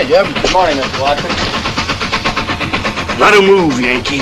Hi, Jim. Good morning, Mr. Watson. Let him move, Yankee.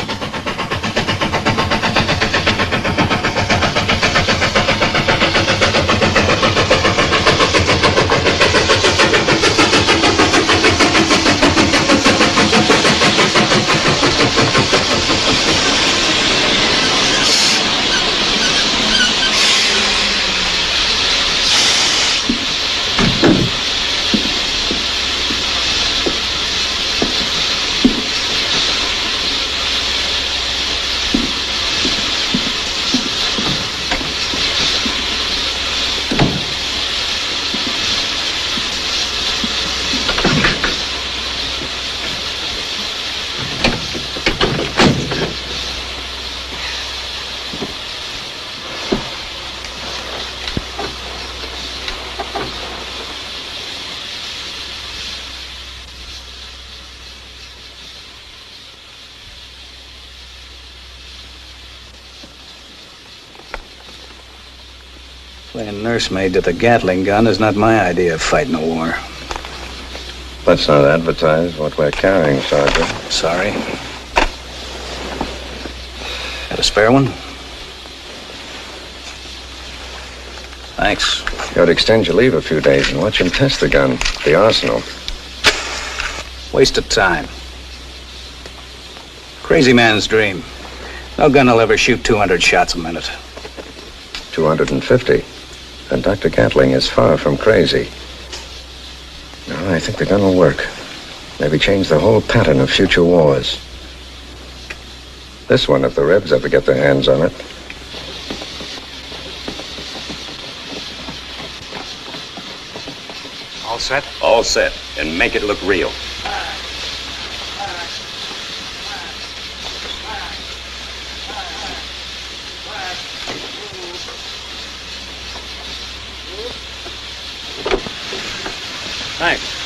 Playing nursemaid to the Gatling gun is not my idea of fighting a war. Let's not advertise what we're carrying, Sergeant. Sorry. Got a spare one? Thanks. You ought to extend your leave a few days and watch him test the gun, the arsenal. Waste of time. Crazy man's dream. No gun will ever shoot 200 shots a minute. 250. And Dr. Gatling is far from crazy. No, I think the gun will work. Maybe change the whole pattern of future wars. This one, if the Rebs ever get their hands on it. All set? All set. And make it look real. Thanks.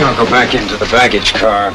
I'll go back into the baggage car.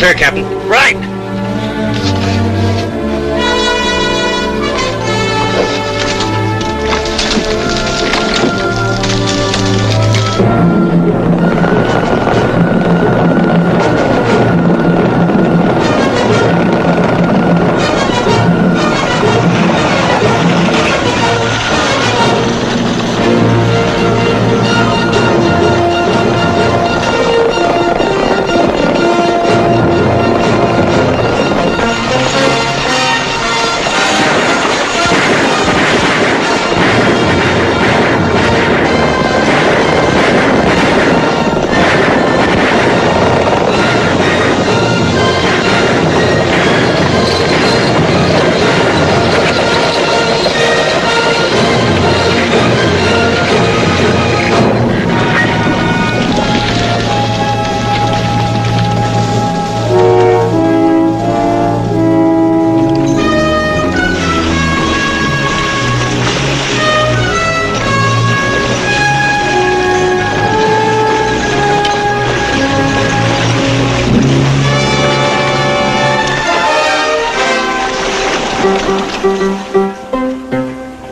Here, Captain. Right!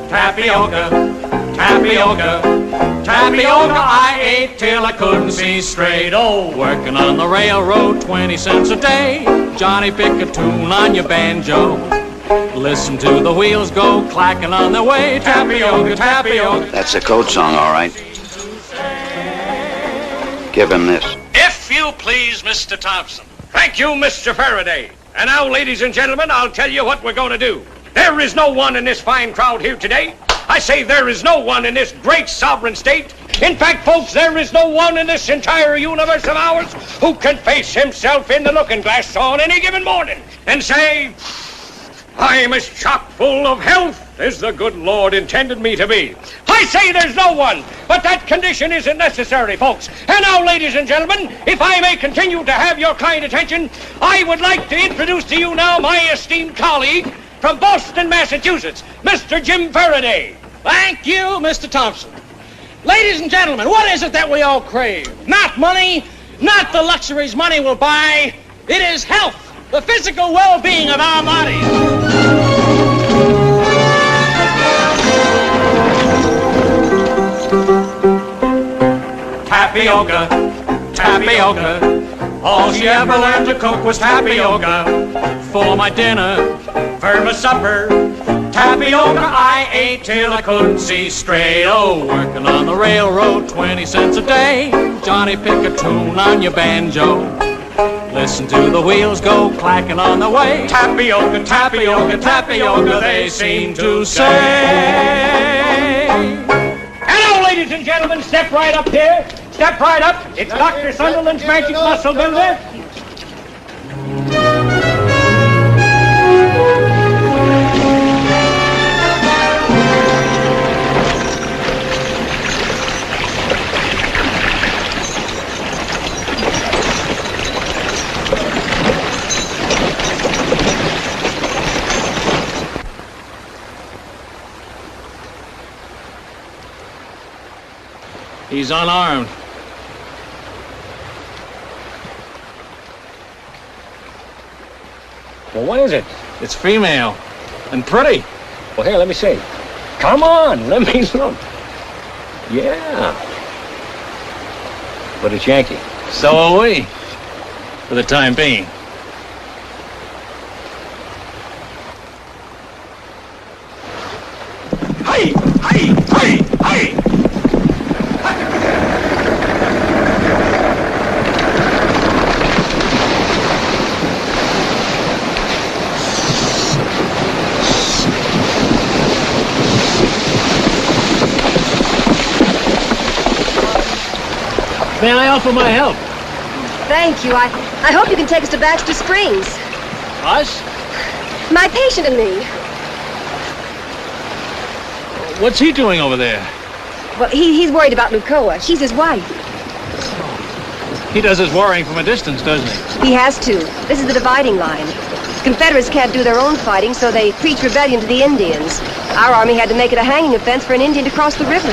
Tapioca, tapioca, tapioca I ate till I couldn't see straight. Oh, working on the railroad, 20 cents a day. Johnny, pick a tune on your banjo. Listen to the wheels go clacking on their way. Tapioca, tapioca. That's a code song, all right. Give him this. If you please, Mr. Thompson. Thank you, Mr. Faraday. And now, ladies and gentlemen, I'll tell you what we're going to do. There is no one in this fine crowd here today. I say there is no one in this great sovereign state. In fact, folks, there is no one in this entire universe of ours who can face himself in the looking glass on any given morning and say, I'm as chock full of health as the good Lord intended me to be. I say there's no one, but that condition isn't necessary, folks. And now, ladies and gentlemen, if I may continue to have your kind attention, I would like to introduce to you now my esteemed colleague from Boston, Massachusetts, Mr. Jim Faraday. Thank you, Mr. Thompson. Ladies and gentlemen, what is it that we all crave? Not money, not the luxuries money will buy. It is health, the physical well-being of our bodies. Tapioca, tapioca. All she ever learned to cook was tapioca. For my dinner, for my supper, tapioca I ate till I couldn't see straight. Oh, working on the railroad, 20 cents a day. Johnny, pick a tune on your banjo. Listen to the wheels go clacking on the way. Tapioca, tapioca, tapioca, they seem to say. Hello, ladies and gentlemen, step right up here. Step right up. It's Dr. Sunderland's Magic Muscle Builder. He's unarmed. Well, what is it? It's female and pretty. Well, here, let me see. Come on, let me look. Yeah. But it's Yankee. So are we, for the time being. Hey, hey, hey, hey! May I offer my help? Thank you. I hope you can take us to Baxter Springs. Us? My patient and me. What's he doing over there? Well, he's worried about Lucoa. She's his wife. He does his worrying from a distance, doesn't he? He has to. This is the dividing line. The Confederates can't do their own fighting, so they preach rebellion to the Indians. Our army had to make it a hanging offense for an Indian to cross the river.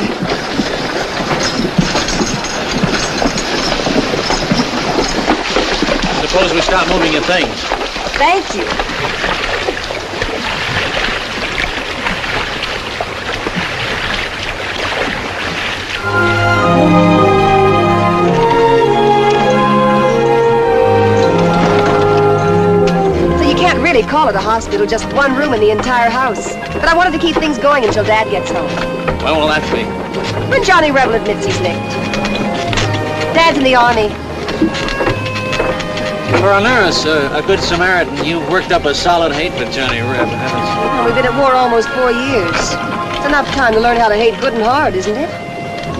Suppose we start moving your things. Thank you. Really call it a hospital, just one room in the entire house. But I wanted to keep things going until Dad gets home. When will that be? When Johnny Rebel admits he's licked. Dad's in the Army. For a nurse, a good Samaritan, you've worked up a solid hate for Johnny Reb, haven't you? Well, we've been at war almost 4 years. It's enough time to learn how to hate good and hard, isn't it?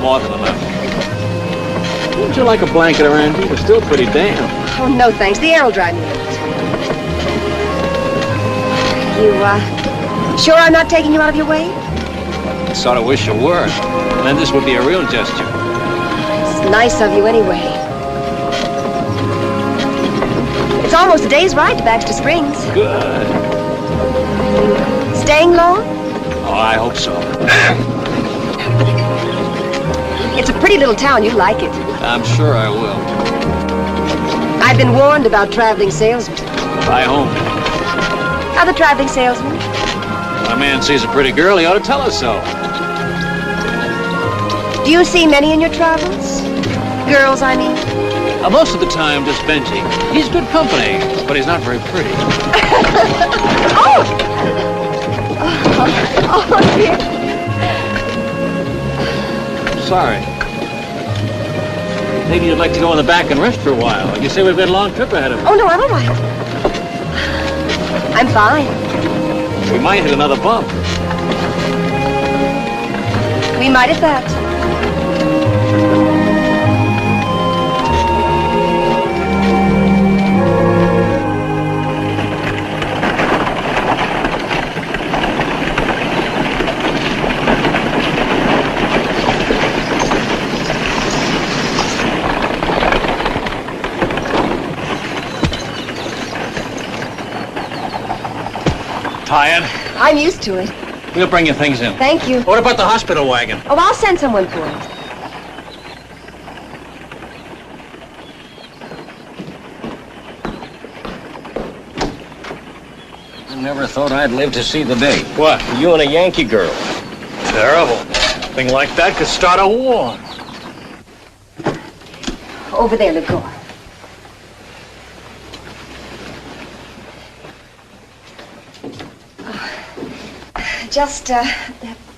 More than enough. Wouldn't you like a blanket around you? It's still pretty damp. Oh, no thanks. The air will dry me out. You, sure I'm not taking you out of your way? I sort of wish you were. Then this would be a real gesture. It's nice of you anyway. It's almost a day's ride to Baxter Springs. Good. Staying long? Oh, I hope so. It's a pretty little town. You'd like it. I'm sure I will. I've been warned about traveling salesmen. Bye home. Other traveling salesmen? When a man sees a pretty girl, he ought to tell us so. Do you see many in your travels? Girls, I mean. Most of the time, just Benji. He's good company, but he's not very pretty. Oh, dear. Sorry. Maybe you'd like to go in the back and rest for a while. You say we've got a long trip ahead of us. Oh, no, I'm all right. I'm fine. We might hit another bump. We might at that. Tired? I'm used to it. We'll bring your things in. Thank you. What about the hospital wagon? Oh, I'll send someone for it. I never thought I'd live to see the day. What? You and a Yankee girl. Terrible. A thing like that could start a war. Over there, Legore. Just,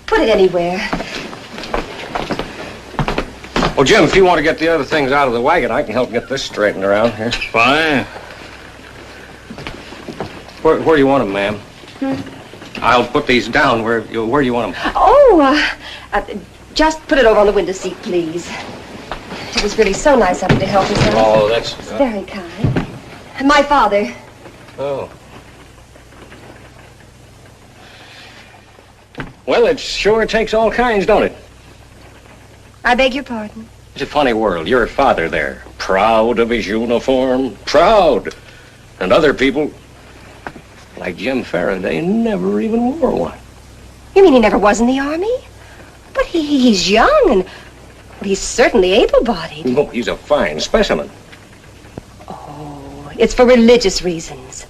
put it anywhere. Well, Jim, if you want to get the other things out of the wagon, I can help get this straightened around here. Fine. Where do you want them, ma'am? I'll put these down. Where do you want them? Oh, just put it over on the window seat, please. It was really so nice of you to help us out. Oh, that's... It's very kind. My father. Oh. Well, it sure takes all kinds, don't it? I beg your pardon. It's a funny world. Your father there, proud of his uniform, proud. And other people, like Jim Faraday, never even wore one. You mean he never was in the Army? But he's young and he's certainly able-bodied. No, he's a fine specimen. Oh, it's for religious reasons.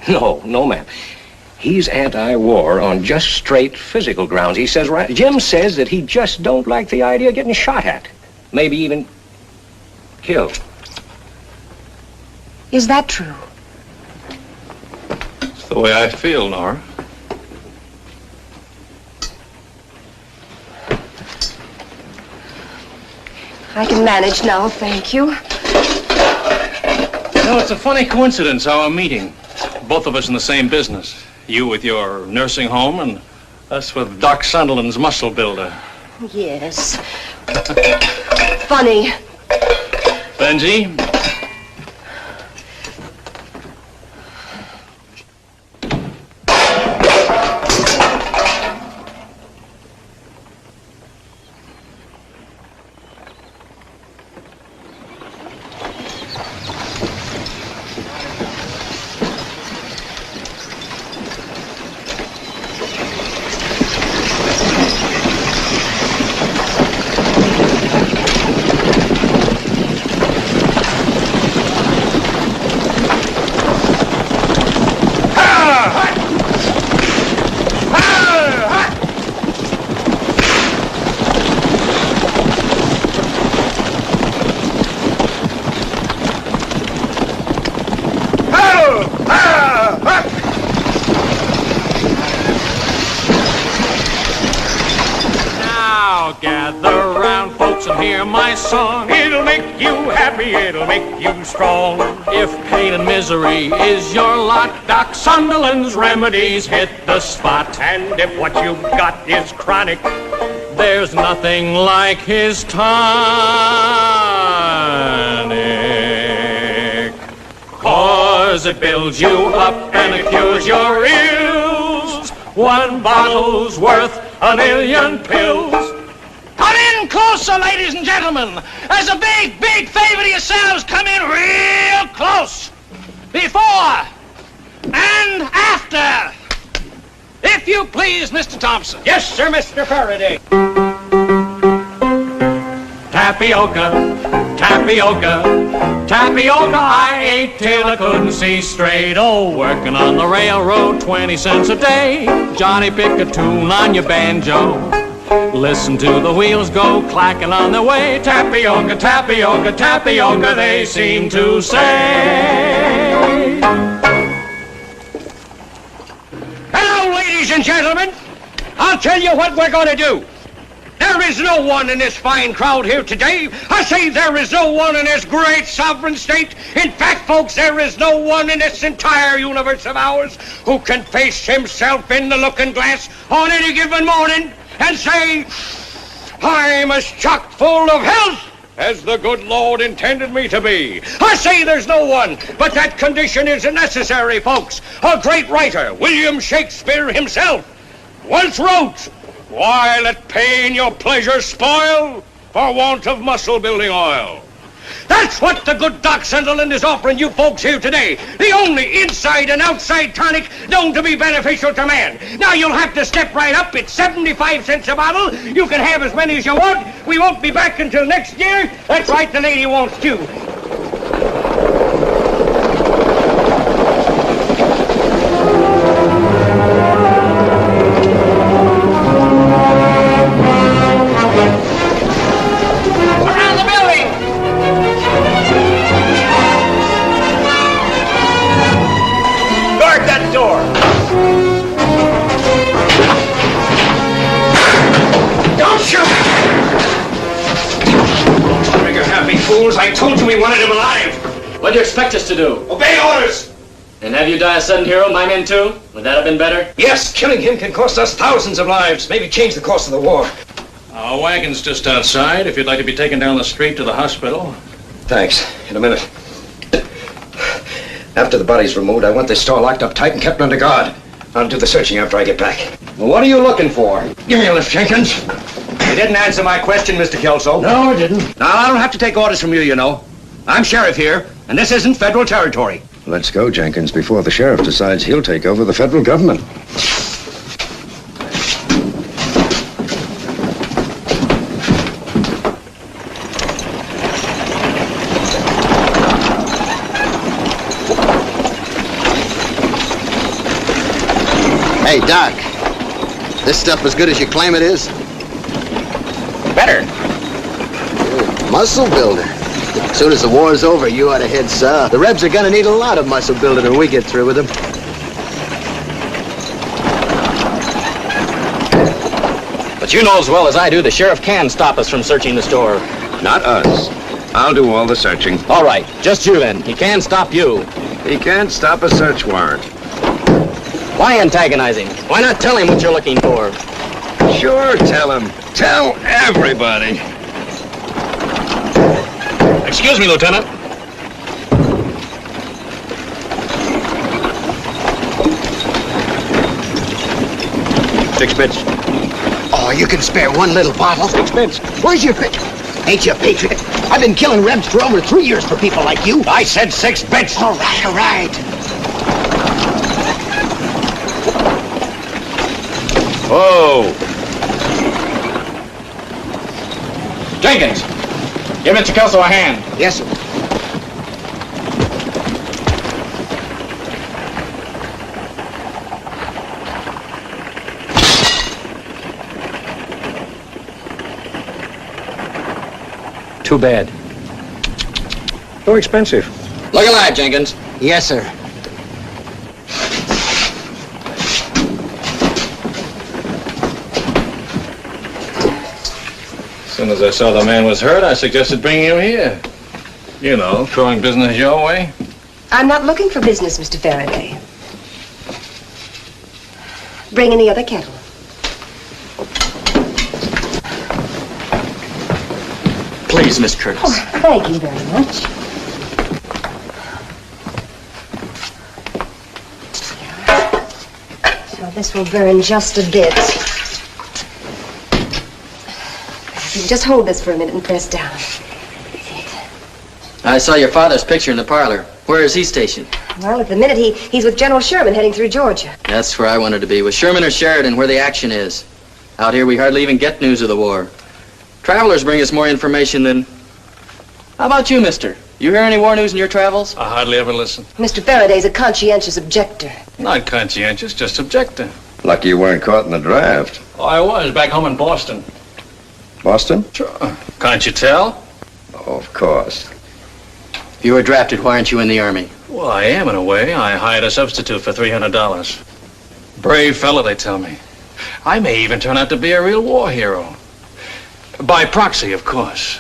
No, ma'am. He's anti-war on just straight physical grounds. He says, right, Jim says that he just don't like the idea of getting shot at. Maybe even killed. Is that true? It's the way I feel, Nora. I can manage now, thank you. No, it's a funny coincidence, our meeting. Both of us in the same business. You with your nursing home and us with Doc Sunderland's muscle builder. Yes. Funny. Benji? Now gather round, folks, and hear my song. It'll make you happy, it'll make you strong. If pain and misery is your lot, Doc Sunderland's remedies hit the spot. And if what you've got is chronic, There's nothing like his tonic. 'Cause it builds you up and it cures your ills. One bottle's worth a million pills. Come in closer, ladies and gentlemen. As a big, big favor to yourselves, come in real close. Before and after. If you please, Mr. Thompson. yes, sir, Mr. Faraday. Tapioca, tapioca, tapioca I ate till I couldn't see straight. Oh, working on the railroad, 20 cents a day. Johnny, pick a tune on your banjo. Listen to the wheels go clacking on their way. Tapioca, tapioca, tapioca, they seem to say. Hello, ladies and gentlemen. I'll tell you what we're going to do. There is no one in this fine crowd here today. I say there is no one in this great sovereign state. In fact, folks, there is no one in this entire universe of ours who can face himself in the looking glass on any given morning and say, I'm as chock full of health as the good Lord intended me to be. I say there's no one, but that condition isn't necessary, folks. A great writer, William Shakespeare himself, once wrote, why let pain your pleasure spoil for want of muscle-building oil? That's what the good Doc Sunderland is offering you folks here today. The only inside and outside tonic known to be beneficial to man. Now you'll have to step right up. It's 75 cents a bottle. You can have as many as you want. We won't be back until next year. That's right, the lady wants two. Around the building. Guard that door. Don't shoot! Trigger happy fools. I told you we wanted him alive. What do you expect us to do? Obey orders. And have you die a sudden hero, my men too? Would that have been better? Yes, killing him can cost us thousands of lives. Maybe change the course of the war. Our wagon's just outside, if you'd like to be taken down the street to the hospital. Thanks. In a minute. After the body's removed, I want this store locked up tight and kept under guard. I'll do the searching after I get back. Well, what are you looking for? Give me a lift, Jenkins. You didn't answer my question, Mr. Kelso. No, I didn't. Now, I don't have to take orders from you, you know. I'm sheriff here, and this isn't federal territory. Let's go, Jenkins, before the sheriff decides he'll take over the federal government. Hey, Doc. This stuff as good as you claim it is? Better. Muscle builder. As soon as the war's over, you ought to head south. The Rebs are gonna need a lot of muscle building when we get through with them. But you know as well as I do, the sheriff can stop us from searching the store. Not us. I'll do all the searching. All right, just you then. He can stop you. He can't stop a search warrant. Why antagonize him? Why not tell him what you're looking for? Sure, tell him. Tell everybody. Excuse me, Lieutenant. Six bits. Oh, you can spare one little bottle? 6 bits. Where's your Ain't you a patriot? I've been killing Rebs for over 3 years for people like you. I said 6 bits. All right, all right. Oh. Jenkins, give Mr. Kelso a hand. Yes, sir. Too bad. So expensive. Look alive, Jenkins. Yes, sir. soon as I saw the man was hurt, I suggested bringing him here. You know, throwing business your way. I'm not looking for business, Mr. Faraday. Bring in the other kettle. Please, Miss Curtis. Oh, thank you very much. So this will burn just a bit. You can just hold this for a minute and press down. I saw your father's picture in the parlor. Where is he stationed? Well, at the minute, he's with General Sherman heading through Georgia. That's where I wanted to be, with Sherman or Sheridan, where the action is. Out here, we hardly even get news of the war. Travelers bring us more information than... How about you, mister? You hear any war news in your travels? I hardly ever listen. Mr. Faraday's a conscientious objector. Not conscientious, just objective. Lucky you weren't caught in the draft. Oh, I was back home in Boston. Boston? Sure. Can't you tell? Oh, of course. You were drafted. Why aren't you in the Army? Well, I am in a way. I hired a substitute for $300. Brave fella, they tell me. I may even turn out to be a real war hero. By proxy, of course.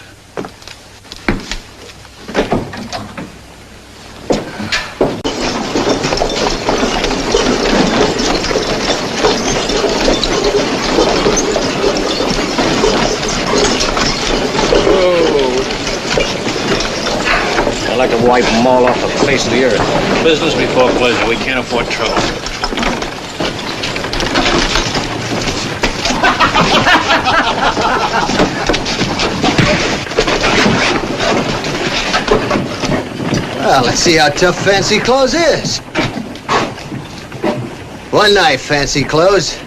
I'd like to wipe them all off the face of the earth. Business before pleasure. We can't afford trouble. Well, let's see how tough Fancy Clothes is. One night, Fancy Clothes.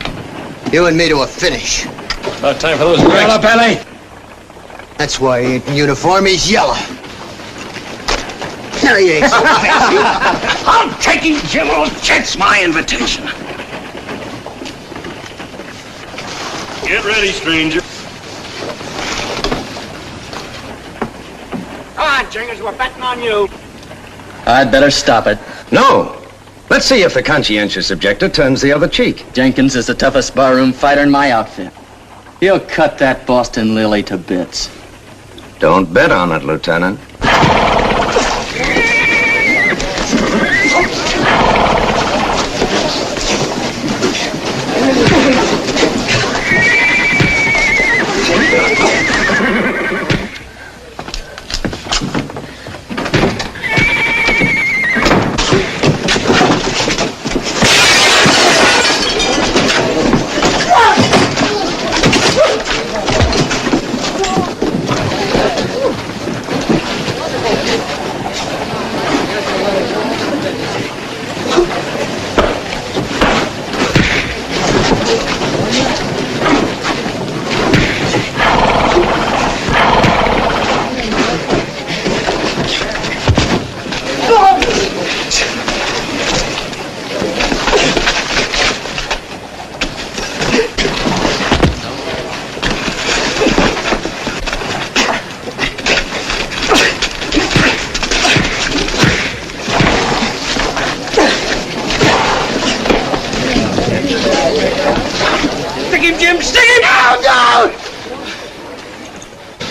You and me to a finish. About time for those drinks. Yellow belly. That's why he ain't in uniform. He's yellow. No, he ain't so fancy. I'm taking General Chet's my invitation. Get ready, stranger. Come on, Jingers, we're betting on you. I'd better stop it. No. Let's see if the conscientious objector turns the other cheek. Jenkins is the toughest barroom fighter in my outfit. He'll cut that Boston Lily to bits. Don't bet on it, Lieutenant.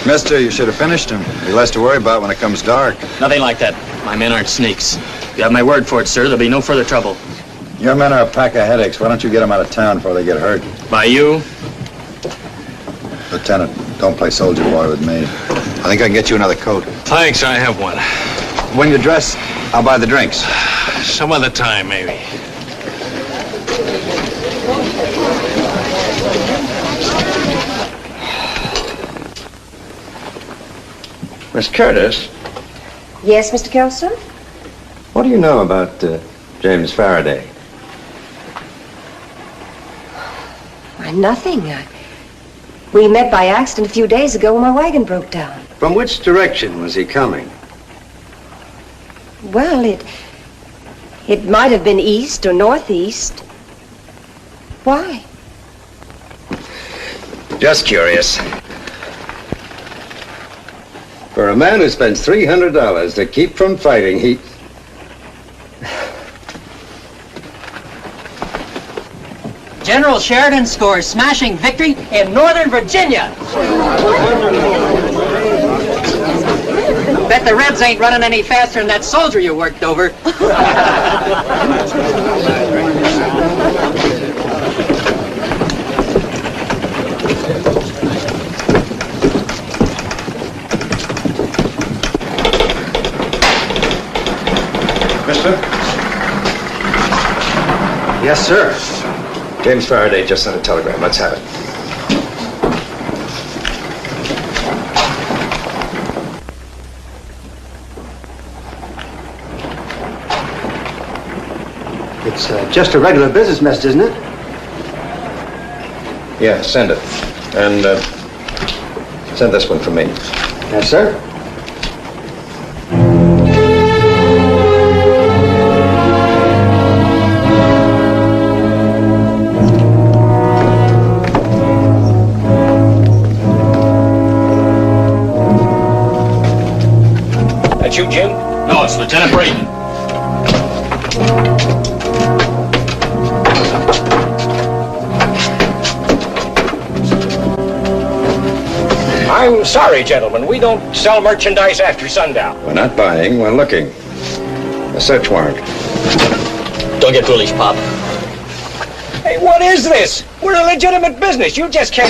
Mister, you should have finished him. Be less to worry about when it comes dark. Nothing like that. My men aren't sneaks. You have my word for it, sir. There'll be no further trouble. Your men are a pack of headaches. Why don't you get them out of town before they get hurt? By you? Lieutenant, don't play soldier boy with me. I think I can get you another coat. Thanks, I have one. When you dress, I'll buy the drinks. Some other time, maybe. Miss Curtis, Yes, Mr. Kelso? what do you know about James Faraday? Why, nothing. We met by accident a few days ago when my wagon broke down. From which direction was he coming? Well, it might have been east or northeast. Why? Just curious. For a man who spends $300 to keep from fighting, he... General Sheridan scores smashing victory in Northern Virginia. Bet the Rebs ain't running any faster than that soldier you worked over. Mister? Yes, sir. James Faraday just sent a telegram. Let's have it. It's just a regular business message, isn't it? Yeah, send it. And send this one for me. Yes, sir. That you, Jim? No, it's Lieutenant Braden. I'm sorry, gentlemen. We don't sell merchandise after sundown. We're not buying, we're looking. A search warrant. Don't get foolish, Pop. Hey, what is this? We're a legitimate business. You just can't...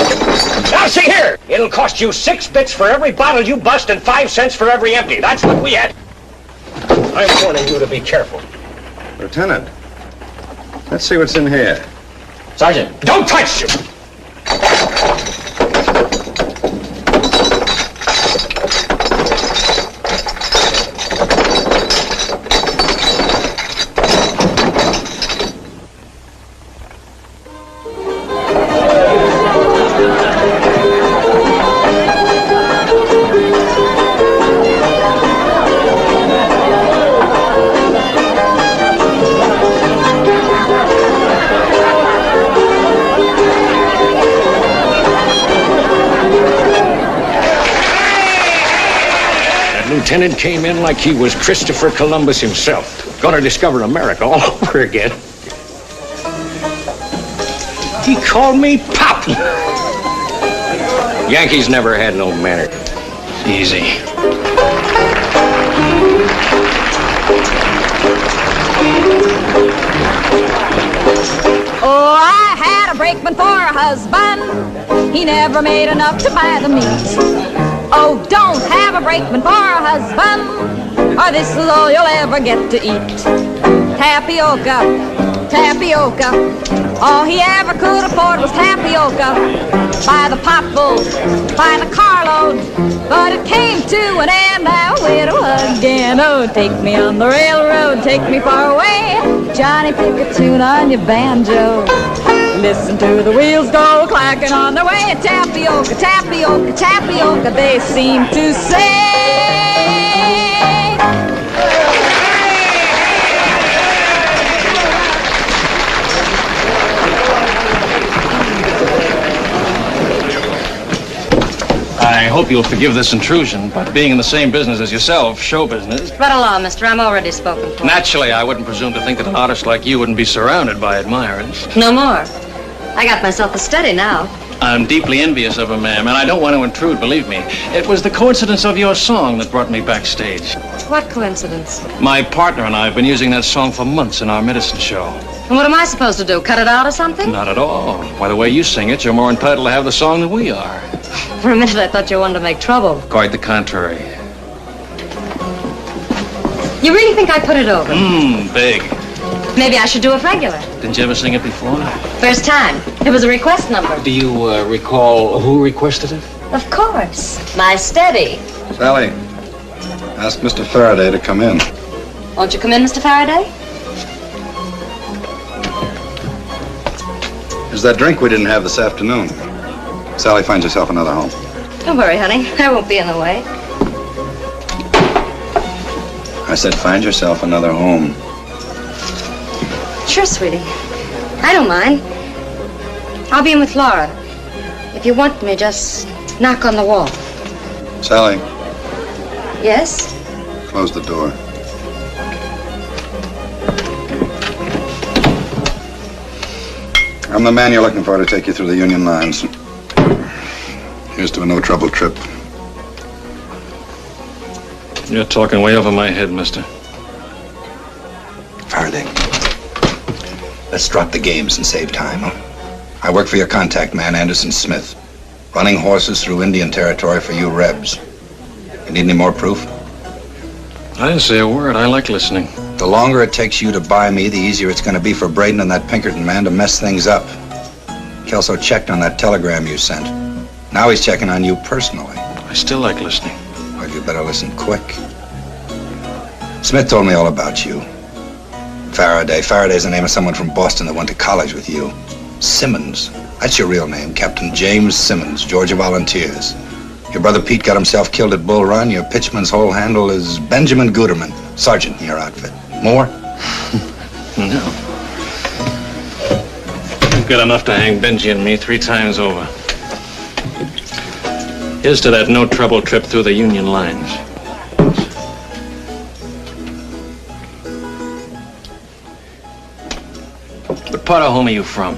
Now, see here. It'll cost you 6 bits for every bottle you bust and 5 cents for every empty. That's what we had. I'm warning you to be careful. Lieutenant, let's see what's in here. Sergeant. Don't touch you! Lieutenant came in like he was Christopher Columbus himself. Gonna discover America all over again. He called me Pop. Yankees never had no manner. Easy. Oh, I had a brakeman for a husband. He never made enough to buy the meat. Oh, don't have a brakeman for a husband, or this is all you'll ever get to eat. Tapioca, tapioca, all he ever could afford was tapioca. By the potful, by the carload, but it came to an end now widow again. Oh, take me on the railroad, take me far away. Johnny, pick a tune on your banjo. Listen to the wheels go clacking on their way. Tapioca, tapioca, tapioca, they seem to say. I hope you'll forgive this intrusion, but being in the same business as yourself, show business. Right along, mister. I'm already spoken for. Naturally, I wouldn't presume to think that an artist like you wouldn't be surrounded by admirers. No more. I got myself a study now. I'm deeply envious of her, ma'am, and I don't want to intrude, believe me. It was the coincidence of your song that brought me backstage. What coincidence? My partner and I have been using that song for months in our medicine show. And what am I supposed to do, cut it out or something? Not at all. By the way you sing it, you're more entitled to have the song than we are. For a minute, I thought you wanted to make trouble. Quite the contrary. You really think I put it over? Big. Maybe I should do it regular. Didn't you ever sing it before? First time. It was a request number. Do you recall who requested it? Of course. My steady. Sally, ask Mr. Faraday to come in. Won't you come in, Mr. Faraday? There's that drink we didn't have this afternoon. Sally, find yourself another home. Don't worry, honey. I won't be in the way. I said find yourself another home. Sure, sweetie. I don't mind. I'll be in with Laura. If you want me, just knock on the wall. Sally, Yes? close the door. I'm the man you're looking for to take you through the Union lines. Here's to a no-trouble trip. You're talking way over my head, mister. Faraday, let's drop the games and save time, huh? I work for your contact man, Anderson Smith. Running horses through Indian territory for you Rebs. You need any more proof? I didn't say a word. I like listening. The longer it takes you to buy me, the easier it's going to be for Braden and that Pinkerton man to mess things up. Kelso checked on that telegram you sent. Now he's checking on you personally. I still like listening. Well, you better listen quick. Smith told me all about you. Faraday. Faraday's the name of someone from Boston that went to college with you. Simmons. That's your real name, Captain James Simmons, Georgia Volunteers. Your brother Pete got himself killed at Bull Run. Your pitchman's whole handle is Benjamin Guterman, sergeant in your outfit. More? No. You've got enough to hang Benji and me 3 times over. Here's to that no-trouble trip through the Union lines. What part of home are you from?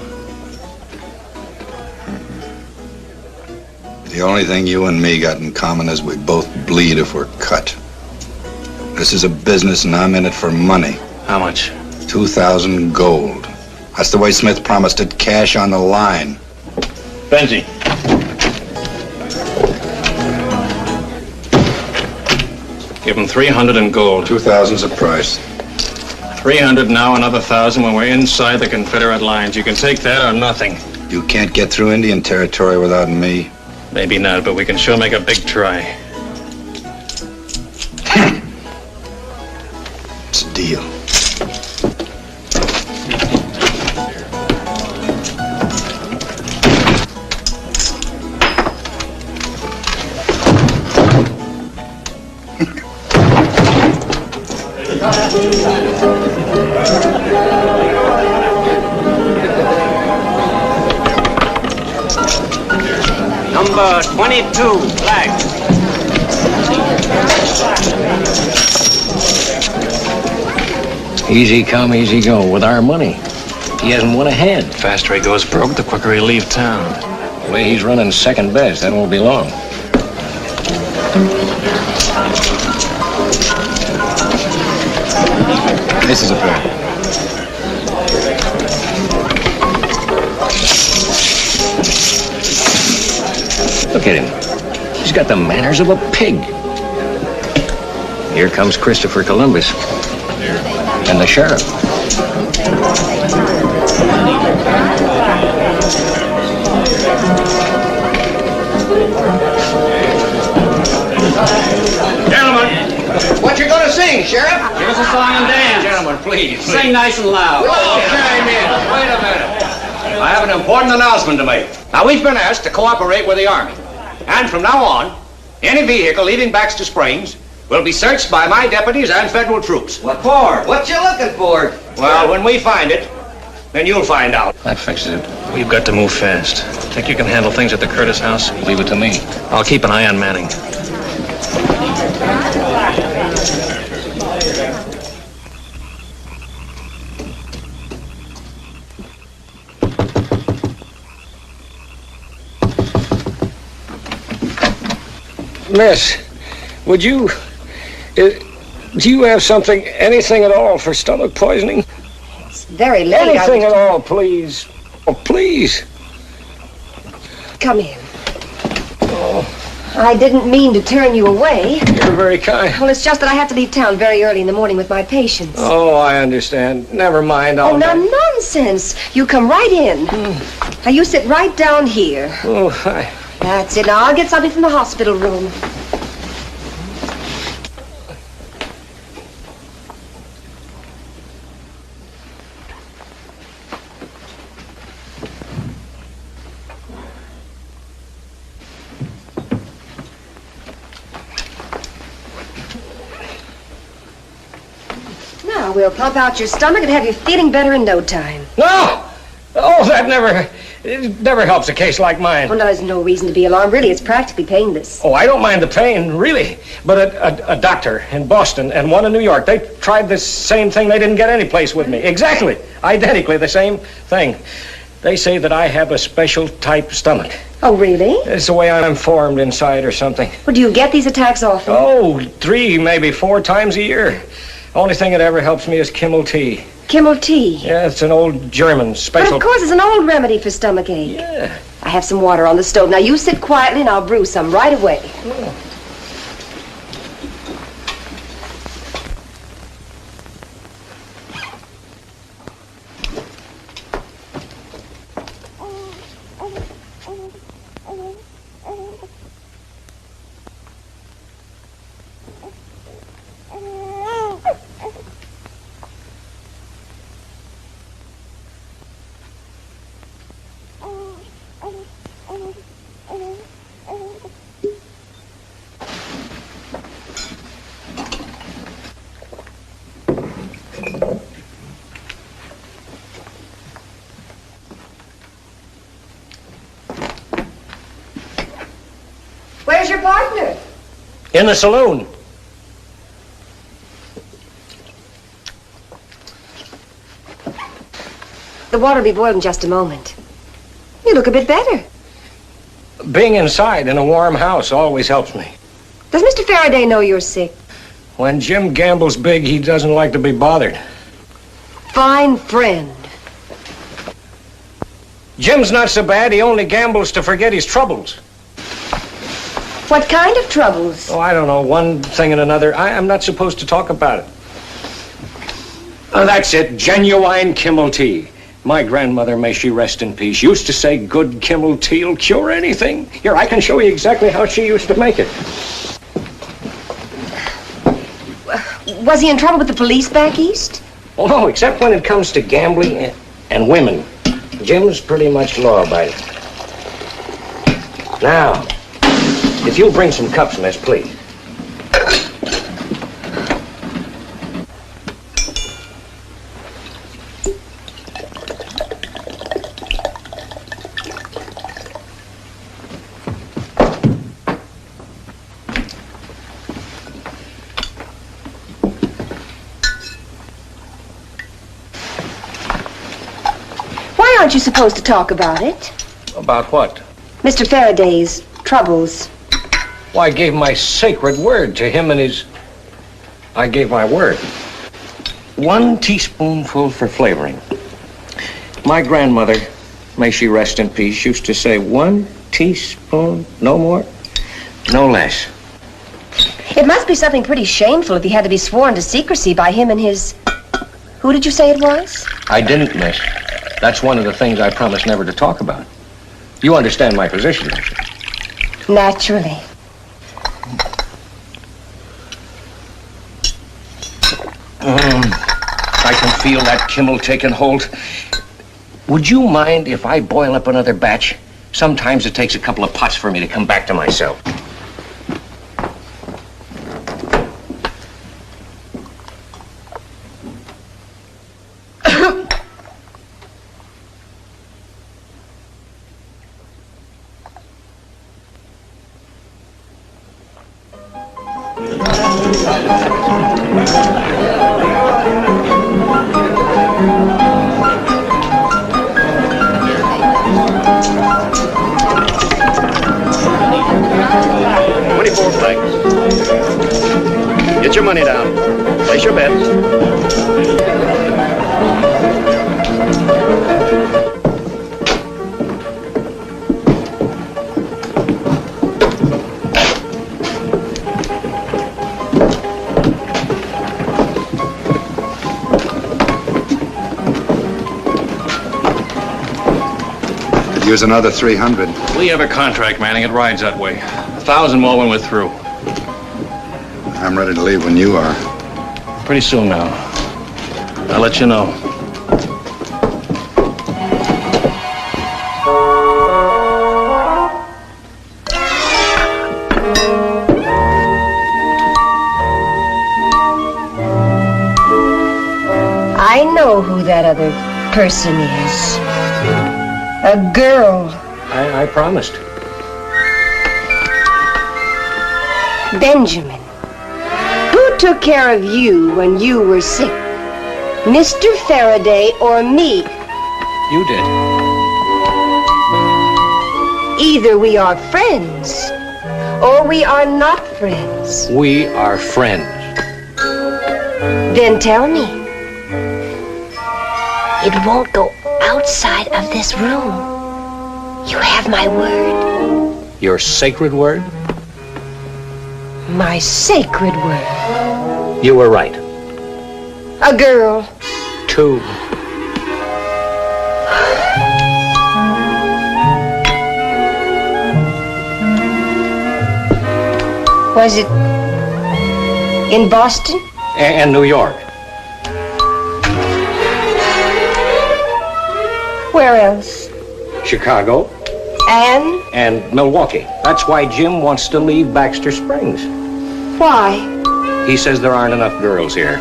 The only thing you and me got in common is we both bleed if we're cut. This is a business and I'm in it for money. How much? 2,000 gold. That's the way Smith promised it, cash on the line. Benji. Give him 300 in gold. 2,000's the price. 300 now, another 1,000 when we're inside the Confederate lines. You can take that or nothing. You can't get through Indian territory without me. Maybe not, but we can sure make a big try. It's a deal. Number 22, flag. Easy come, easy go. With our money, he hasn't won a hand. The faster he goes broke, the quicker he'll leave town. The way he's running second best, that won't be long. This is a pair. Look at him. He's got the manners of a pig. Here comes Christopher Columbus. And the sheriff. Gentlemen, what you gonna sing, Sheriff? Give us a song and dance. Gentlemen, please. Sing nice and loud. Oh, chime in. Wait a minute. I have an important announcement to make. Now, we've been asked to cooperate with the Army. And from now on, any vehicle leaving Baxter Springs will be searched by my deputies and federal troops. What for? What you looking for? Well, when we find it, then you'll find out. That fixes it. We've got to move fast. Think you can handle things at the Curtis house? Leave it to me. I'll keep an eye on Manning. Miss, would you... do you have something, anything at all for stomach poisoning? It's very late. Anything at all, please. Oh, please. Come in. Oh. I didn't mean to turn you away. You're very kind. Well, it's just that I have to leave town very early in the morning with my patients. Oh, I understand. Never mind. Oh, now, nonsense. You come right in. Now, you sit right down here. Oh, That's it. Now, I'll get something from the hospital room. Now, we'll pump out your stomach and have you feeling better in no time. No! Oh, that never helps a case like mine. Well, now, there's no reason to be alarmed. Really, it's practically painless. Oh, I don't mind the pain, really. But a doctor in Boston and one in New York, they tried this same thing. They didn't get any place with me. Exactly. Identically the same thing. They say that I have a special type stomach. Oh, really? It's the way I'm formed inside or something. Well, do you get these attacks often? Oh, 3, maybe 4 times a year. Only thing that ever helps me is Kimmel tea. Kimmel tea? Yeah, it's an old German special. But of course, it's an old remedy for stomach ache. Yeah. I have some water on the stove. Now, you sit quietly and I'll brew some right away. Yeah. Where's your partner? In the saloon. The water will be boiled in just a moment. You look a bit better. Being inside in a warm house always helps me. Does Mr. Faraday know you're sick? When Jim gambles big, he doesn't like to be bothered. Fine friend. Jim's not so bad. He only gambles to forget his troubles. What kind of troubles? Oh, I don't know. One thing and another. I'm not supposed to talk about it. Oh, that's it. Genuine Kimmel tea. My grandmother, may she rest in peace, used to say good Kimmel tea'll cure anything. Here, I can show you exactly how she used to make it. Was he in trouble with the police back east? Oh, no, except when it comes to gambling and women. Jim's pretty much law-abiding. Now, if you'll bring some cups, miss, please. Why aren't you supposed to talk about it? About what? Mr. Faraday's troubles. Well, I gave my sacred word to him and his... I gave my word. 1 teaspoonful for flavoring. My grandmother, may she rest in peace, used to say 1 teaspoon, no more, no less. It must be something pretty shameful if he had to be sworn to secrecy by him and his... Who did you say it was? I didn't, miss. That's one of the things I promised never to talk about. You understand my position, don't you? Naturally. I can feel that Kimmel taking hold. Would you mind if I boil up another batch? Sometimes it takes a couple of pots for me to come back to myself. Get your money down. Place your bets. Could use another 300. We have a contract, Manning. It rides that way. 1,000 more when we're through. I'm ready to leave when you are. Pretty soon now. I'll let you know. I know who that other person is. A girl. I promised. Benjamin. Who took care of you when you were sick? Mr. Faraday or me? You did. Either we are friends, or we are not friends. We are friends. Then tell me. It won't go outside of this room. You have my word. Your sacred word? My sacred word. You were right. A girl. 2. Was it in Boston? And New York. Where else? Chicago. And Milwaukee. That's why Jim wants to leave Baxter Springs. Why? He says there aren't enough girls here.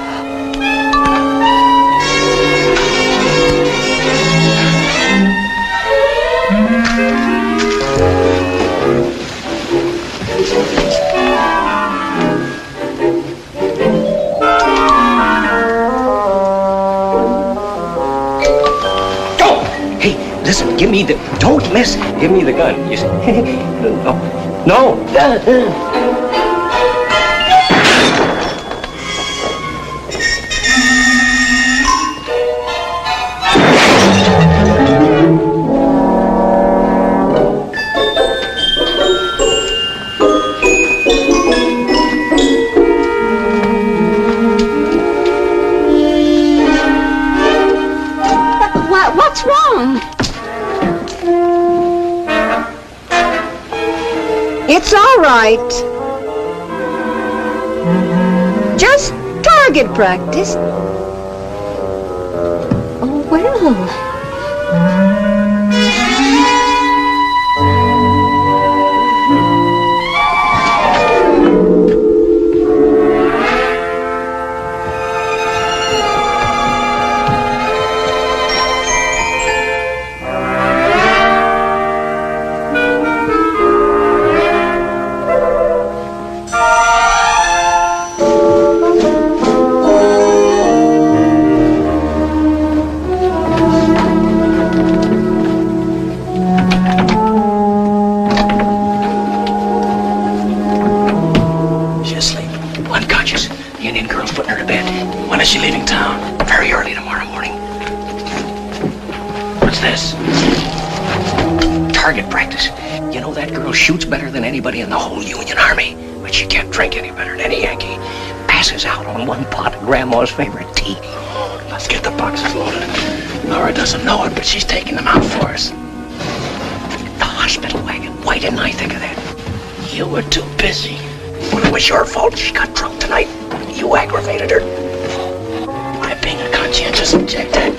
Listen, give me the... Don't miss. Give me the gun. You see? No. What's wrong? It's all right. Just target practice. Oh, well. When is she leaving town? Very early tomorrow morning. What's this? Target practice. You know, that girl shoots better than anybody in the whole Union Army. But she can't drink any better than any Yankee. Passes out on one pot of Grandma's favorite tea. Let's get the boxes loaded. Laura doesn't know it, but she's taking them out for us. The hospital wagon. Why didn't I think of that? You were too busy. Well, it was your fault she got drunk tonight. You aggravated her. By being a conscientious objector.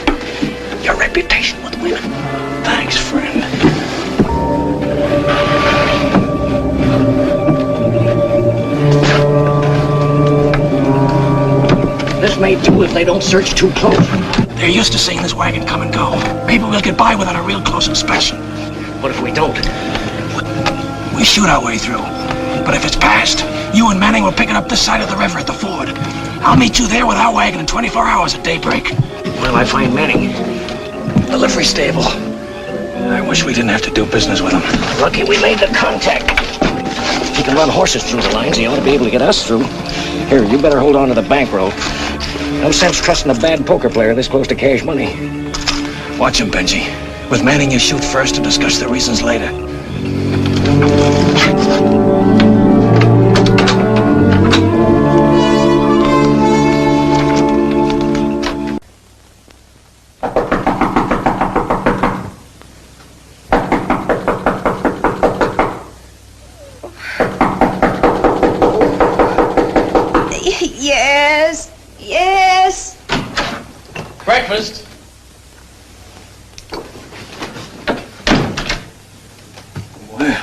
Your reputation with women. Thanks, friend. This may do if they don't search too close. They're used to seeing this wagon come and go. Maybe we'll get by without a real close inspection. What if we don't? We shoot our way through. But if it's past, you and Manning will pick it up this side of the river at the ford. I'll meet you there with our wagon in 24 hours at daybreak. Well, I find Manning. The livery stable. I wish we didn't have to do business with him. Lucky we made the contact. If he can run horses through the lines, he ought to be able to get us through. Here, you better hold on to the bankroll. No sense trusting a bad poker player this close to cash money. Watch him, Benji. With Manning, you shoot first and discuss the reasons later. Yes. Breakfast. Well,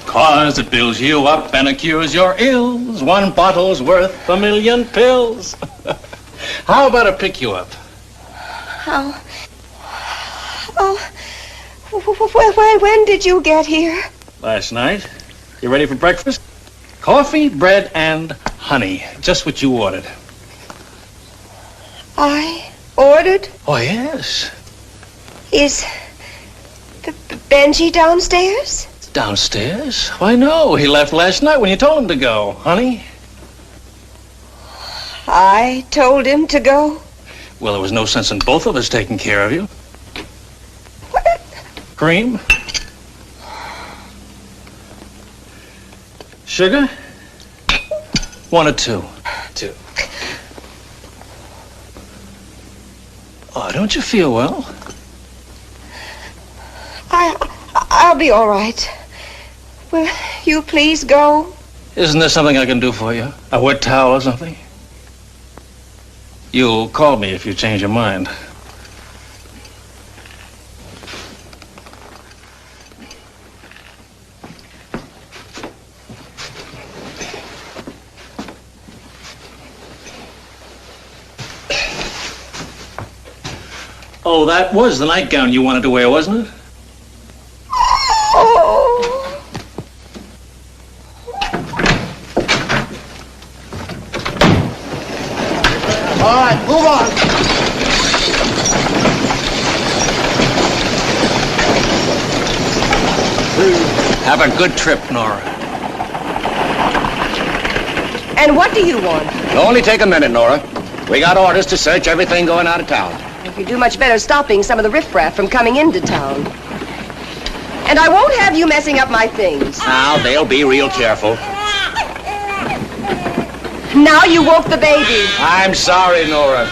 'cause it builds you up and it cures your ills. One bottle's worth a million pills. How about a pick you up? When did you get here? Last night. You ready for breakfast? Coffee, bread, and honey. Just what you ordered. I ordered? Oh, yes. Is Benji downstairs? Downstairs? Why, no. He left last night when you told him to go, honey. I told him to go? Well, there was no sense in both of us taking care of you. What? Cream? Sugar? 1 or 2? 2. Oh, don't you feel well? I'll be all right. Will you please go? Isn't there something I can do for you? A wet towel or something? You'll call me if you change your mind. Oh, that was the nightgown you wanted to wear, wasn't it? Oh. All right, move on. Have a good trip, Nora. And what do you want? It'll only take a minute, Nora. We got orders to search everything going out of town. You do much better stopping some of the riffraff from coming into town. And I won't have you messing up my things. Now, they'll be real careful. Now you woke the baby. I'm sorry, Nora.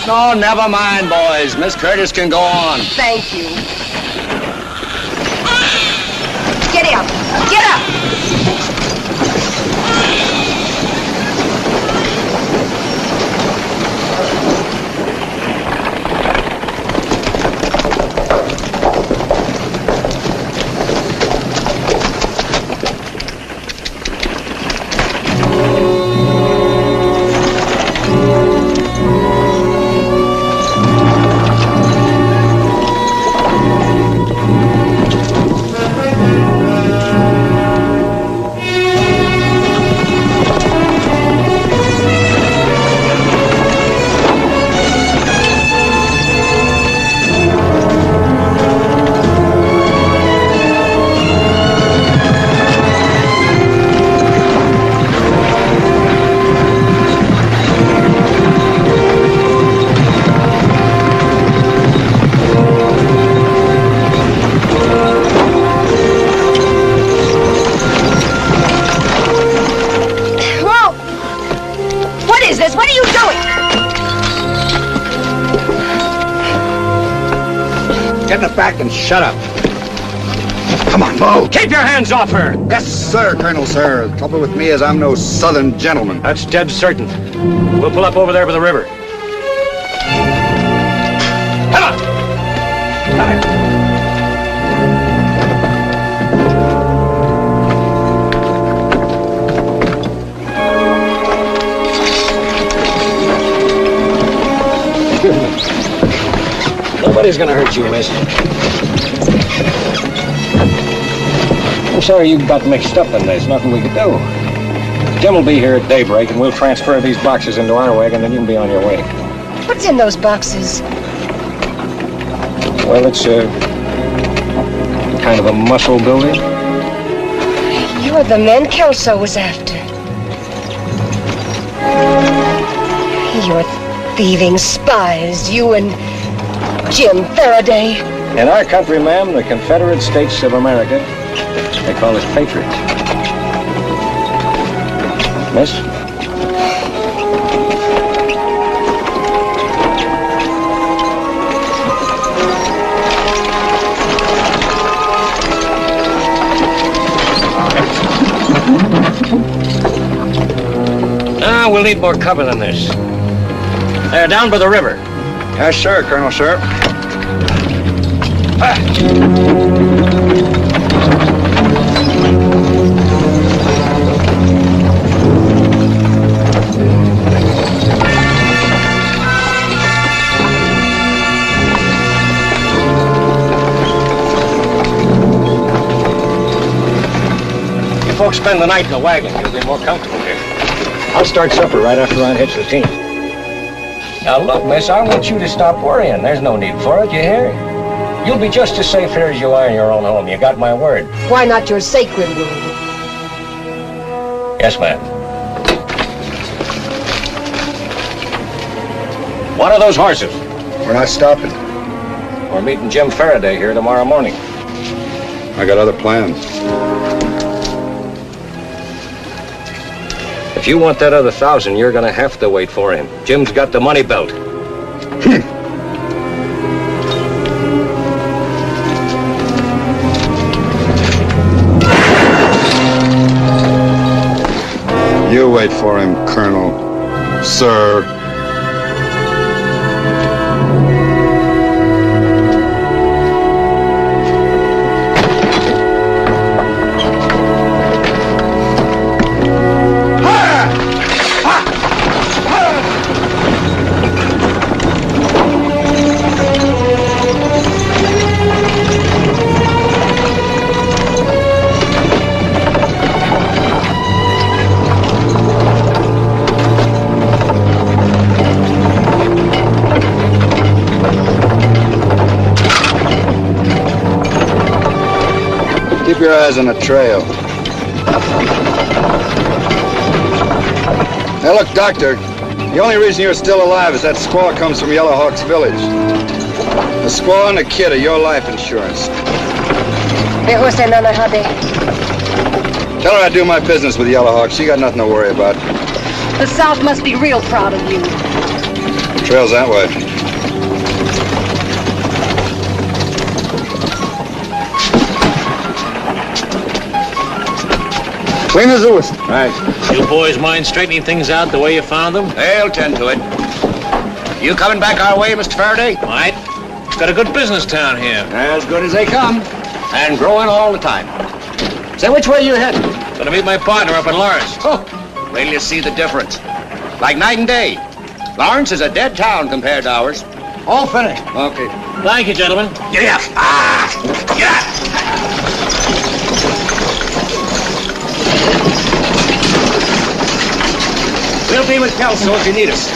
No, never mind, boys. Miss Curtis can go on. Thank you. Get up. Get up. Back and shut up. Come on, Bo. Keep your hands off her. Yes, sir, Colonel, sir. The trouble with me is I'm no southern gentleman. That's dead certain. We'll pull up over there by the river. Come on. Come here. Nobody's gonna hurt you, miss. I'm sorry you got mixed up in this. Nothing we could do. Jim will be here at daybreak, and we'll transfer these boxes into our wagon, and you can be on your way. What's in those boxes? Well, it's kind of a muscle building. You're the men Kelso was after. You're thieving spies, you and Jim Faraday. In our country, ma'am, the Confederate States of America, they call us patriots. Miss? We'll need more cover than this. They're down by the river. Yes, sir, Colonel, sir. You folks spend the night in the wagon. You'll be more comfortable here. I'll start supper right after I hitch the team. Now, look, miss, I want you to stop worrying. There's no need for it, you hear? You'll be just as safe here as you are in your own home. You got my word. Why not your sacred word? Yes, ma'am. One of those horses. We're not stopping. We're meeting Jim Faraday here tomorrow morning. I got other plans. If you want that other 1,000, you're gonna have to wait for him. Jim's got the money belt. You wait for him, Colonel. Sir. Keep your eyes on the trail. Now look, Doctor, the only reason you're still alive is that squaw comes from Yellow Hawk's village. The squaw and the kid are your life insurance. Tell her I do my business with Yellow Hawk. She got nothing to worry about. The South must be real proud of you. The trail's that way. Clean as a whistle. Right. You boys mind straightening things out the way you found them? They'll tend to it. You coming back our way, Mr. Faraday? Might. Got a good business town here. As good as they come. And growing all the time. Say, which way you heading? Gonna meet my partner up in Lawrence. Oh, wait till you see the difference. Like night and day. Lawrence is a dead town compared to ours. All finished. Okay. Thank you, gentlemen. Get up. Ah! Get up! We'll be with Kelso if you need us.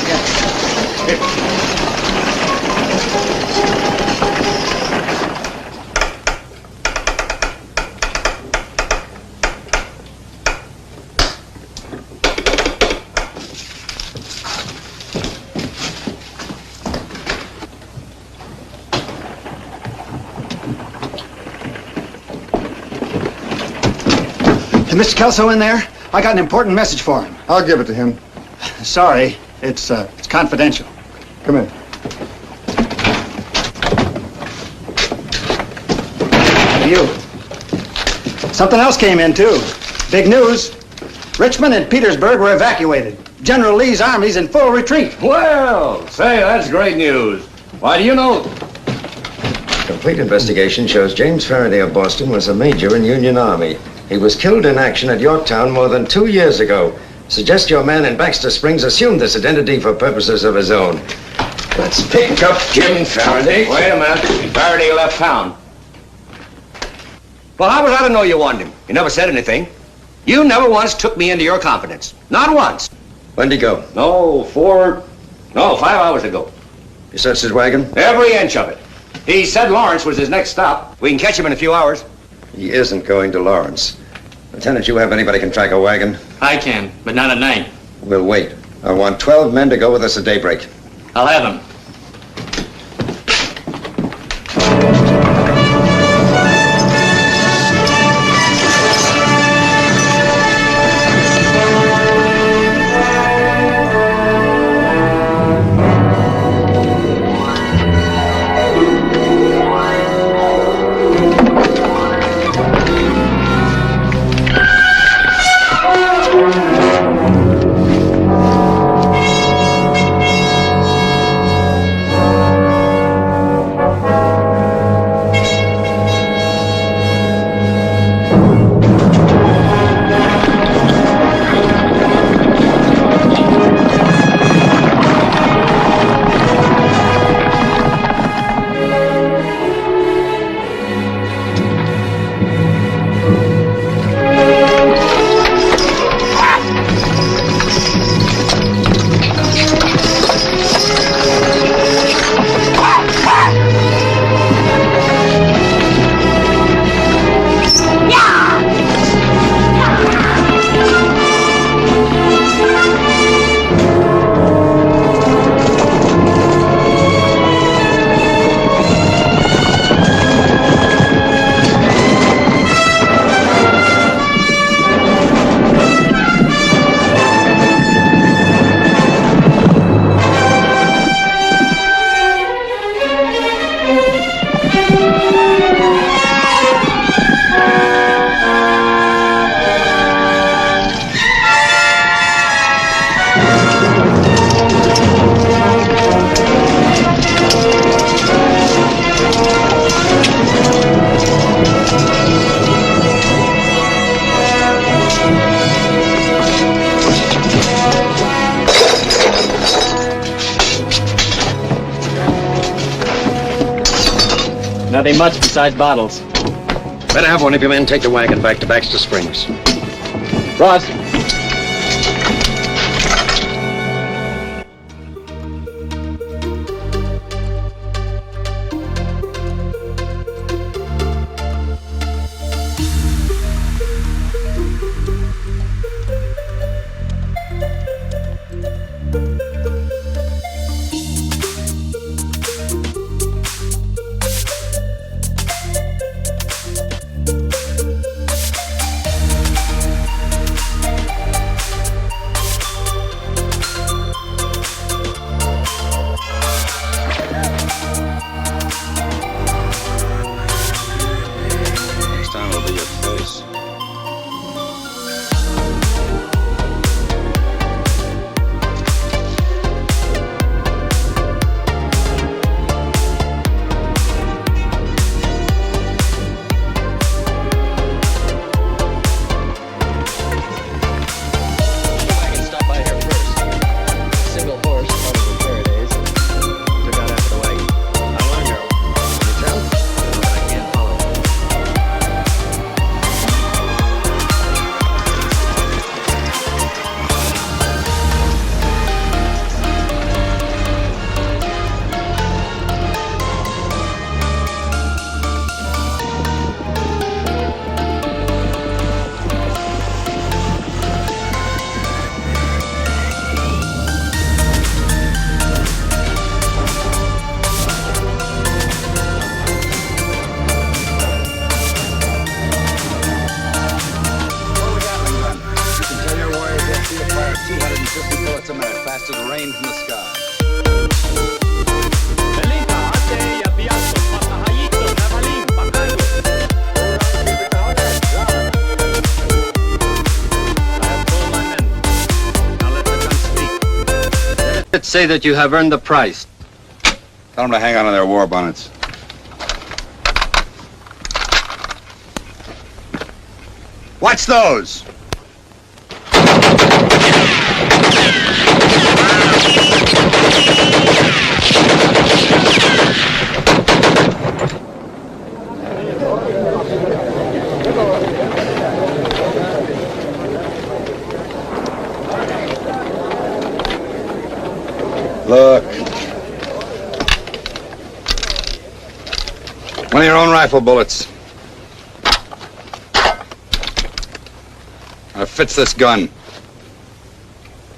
Is Mr. Kelso in there? I got an important message for him. I'll give it to him. Sorry, it's confidential. Come in. You. Something else came in, too. Big news. Richmond and Petersburg were evacuated. General Lee's army's in full retreat. Well, say, that's great news. Why do you know? Complete investigation shows James Faraday of Boston was a major in Union Army. He was killed in action at Yorktown more than 2 years ago. Suggest your man in Baxter Springs assumed this identity for purposes of his own. Let's pick up Jim Faraday. Wait a minute. Faraday left town. Well, how was I to know you wanted him? You never said anything. You never once took me into your confidence. Not once. When'd he go? 5 hours ago. You searched his wagon? Every inch of it. He said Lawrence was his next stop. We can catch him in a few hours. He isn't going to Lawrence. Lieutenant, you have anybody can track a wagon? I can, but not at night. We'll wait. I want 12 men to go with us at daybreak. I'll have them. Nothing much besides bottles. Better have one of your men take the wagon back to Baxter Springs. Ross. Next time it'll be your face. The wagon stopped by here first. Single horse, part of the Faraday's. Took out after the wagon. How long ago? Can you tell? No, I can't follow. Roll the Gatling gun. You can tell your warriors that field fires 250 bullets a minute, fast as rain from the sky. Let's say that you have earned the prize. Tell them to hang on to their war bonnets. Watch those! Look. One of your own rifle bullets. Now, fits this gun.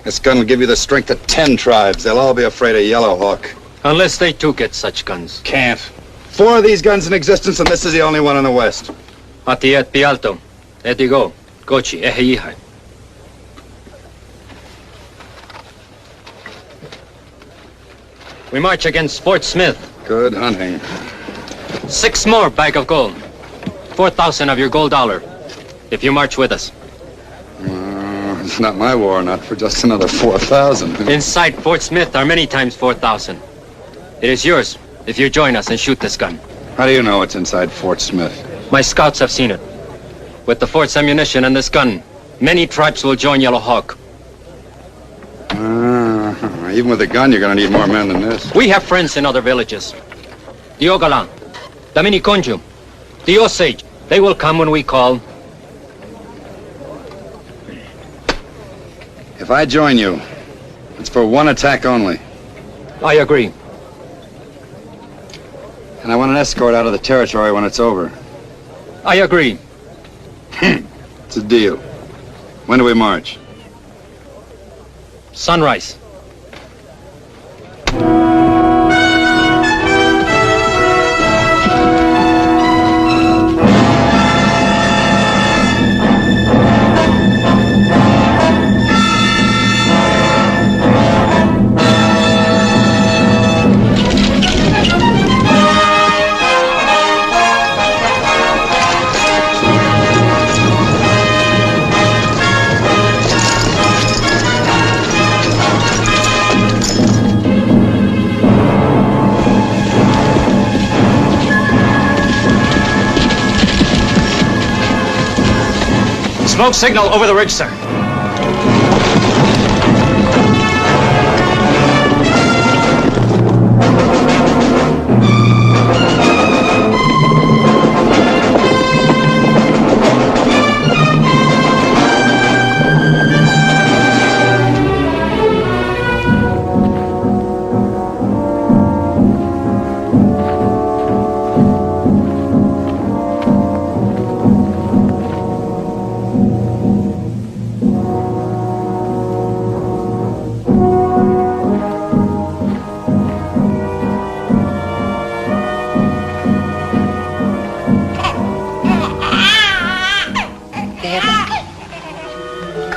This gun will give you the strength of 10 tribes. They'll all be afraid of Yellow Hawk. Unless they too get such guns. Can't. 4 of these guns in existence, and this is the only one in the West. Atiet Pialto, Etigo, Gochi, Eheiha. We march against Fort Smith. Good hunting. 6 more bag of gold. 4,000 of your gold dollar. If you march with us. It's not my war, not for just another 4,000. Inside Fort Smith are many times 4,000. It is yours if you join us and shoot this gun. How do you know it's inside Fort Smith? My scouts have seen it. With the fort's ammunition and this gun, many tribes will join Yellow Hawk. Even with a gun, you're gonna need more men than this. We have friends in other villages. The Ogala, the Miniconju, the Osage. They will come when we call. If I join you, it's for one attack only. I agree. And I want an escort out of the territory when it's over. I agree. It's a deal. When do we march? Sunrise. Smoke signal over the ridge, sir.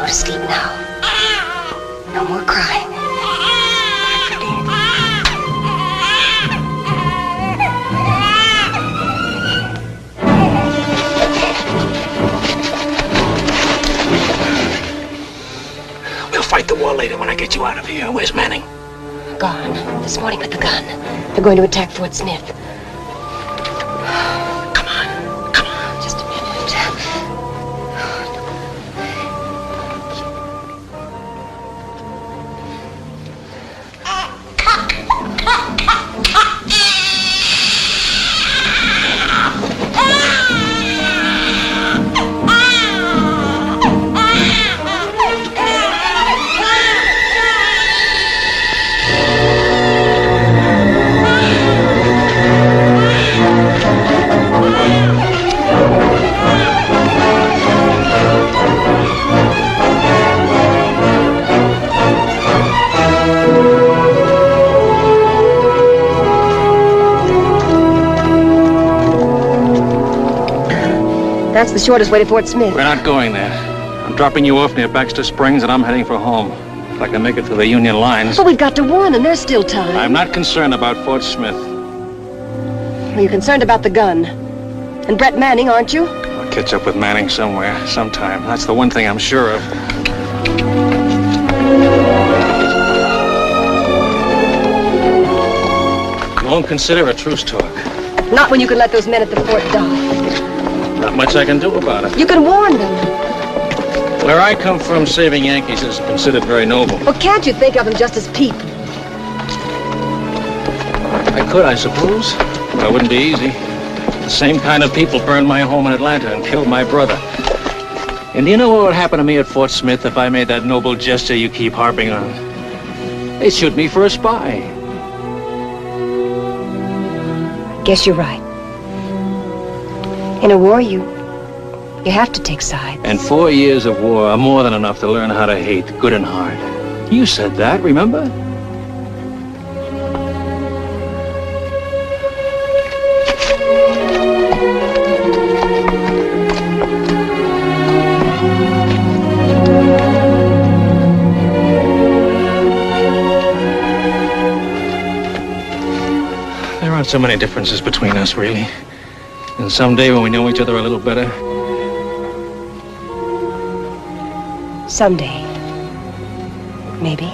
to sleep now. No more crying. We'll fight the war later when I get you out of here. Where's Manning? Gone. This morning with the gun. They're going to attack Fort Smith. Come on. Come on. Just a minute. That's the shortest way to Fort Smith. We're not going there. I'm dropping you off near Baxter Springs, and I'm heading for home. If I can make it to the Union lines. But we've got to warn them. There's still time. I'm not concerned about Fort Smith. Well, you're concerned about the gun. And Brett Manning, aren't you? I'll catch up with Manning somewhere, sometime. That's the one thing I'm sure of. You won't consider a truce talk. Not when you can let those men at the fort die. Not much I can do about it. You can warn them. Where I come from, saving Yankees is considered very noble. Well, can't you think of them just as people? I could, I suppose, but it wouldn't be easy. The same kind of people burned my home in Atlanta and killed my brother. And do you know what would happen to me at Fort Smith if I made that noble gesture you keep harping on? They'd shoot me for a spy. Guess you're right. In a war, you have to take sides. And 4 years of war are more than enough to learn how to hate, good and hard. You said that, remember? There aren't so many differences between us, really. And someday when we know each other a little better. Someday. Maybe.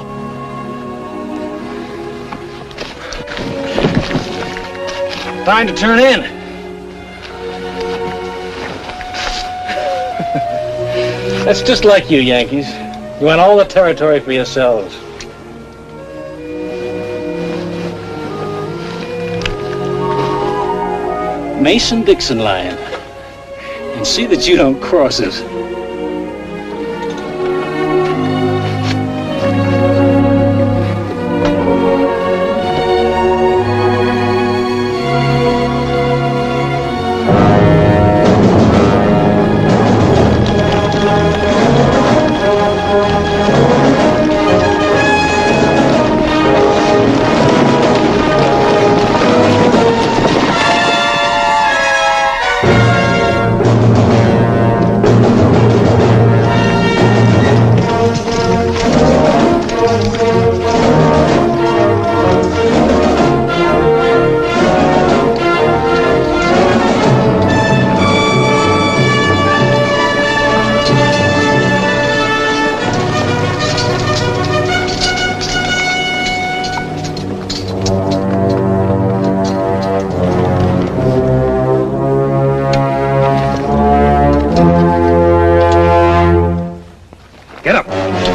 Time to turn in. That's just like you, Yankees. You want all the territory for yourselves. Mason-Dixon line. And see that you don't cross it.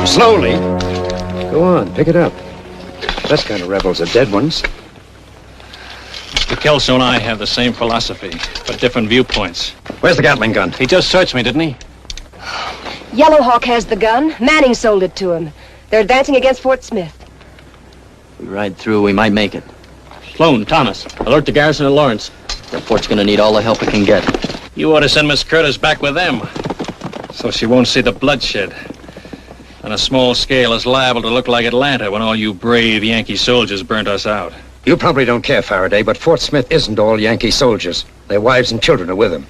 Slowly. Go on, pick it up. Best kind of rebels are dead ones. Mr. Kelso and I have the same philosophy, but different viewpoints. Where's the Gatling gun? He just searched me, didn't he? Yellow Hawk has the gun. Manning sold it to him. They're advancing against Fort Smith. If we ride through, we might make it. Sloan, Thomas, alert the garrison at Lawrence. The fort's gonna need all the help it can get. You ought to send Miss Curtis back with them, so she won't see the bloodshed. On a small scale, it's liable to look like Atlanta when all you brave Yankee soldiers burnt us out. You probably don't care, Faraday, but Fort Smith isn't all Yankee soldiers. Their wives and children are with them.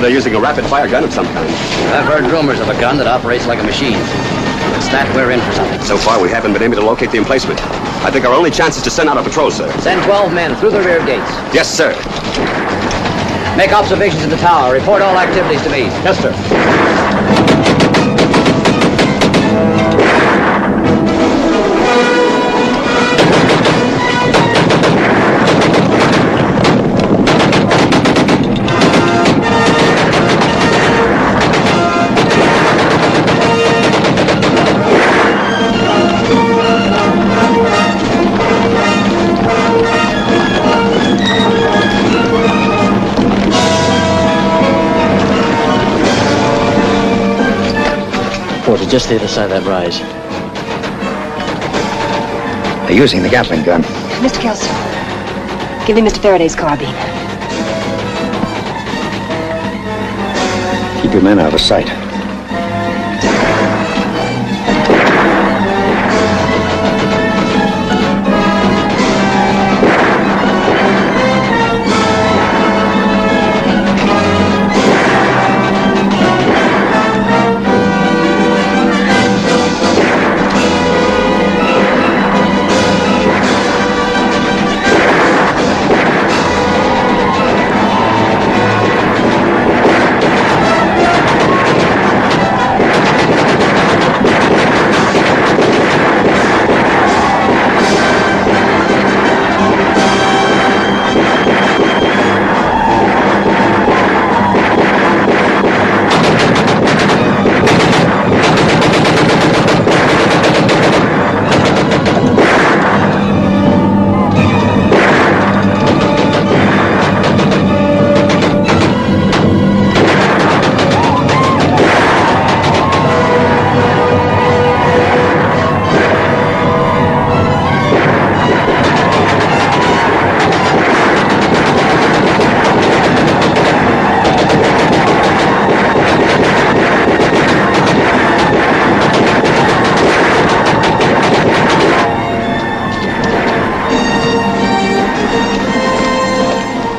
informed they're using a rapid-fire gun of some kind. I've heard rumors of a gun that operates like a machine. It's that we're in for something. So far, we haven't been able to locate the emplacement. I think our only chance is to send out a patrol, sir. Send 12 men through the rear gates. Yes, sir. Make observations in the tower. Report all activities to me. Yes, sir. Just the other side of that rise. They're using the Gatling gun. Mr. Kelso, give me Mr. Faraday's carbine. Keep your men out of sight.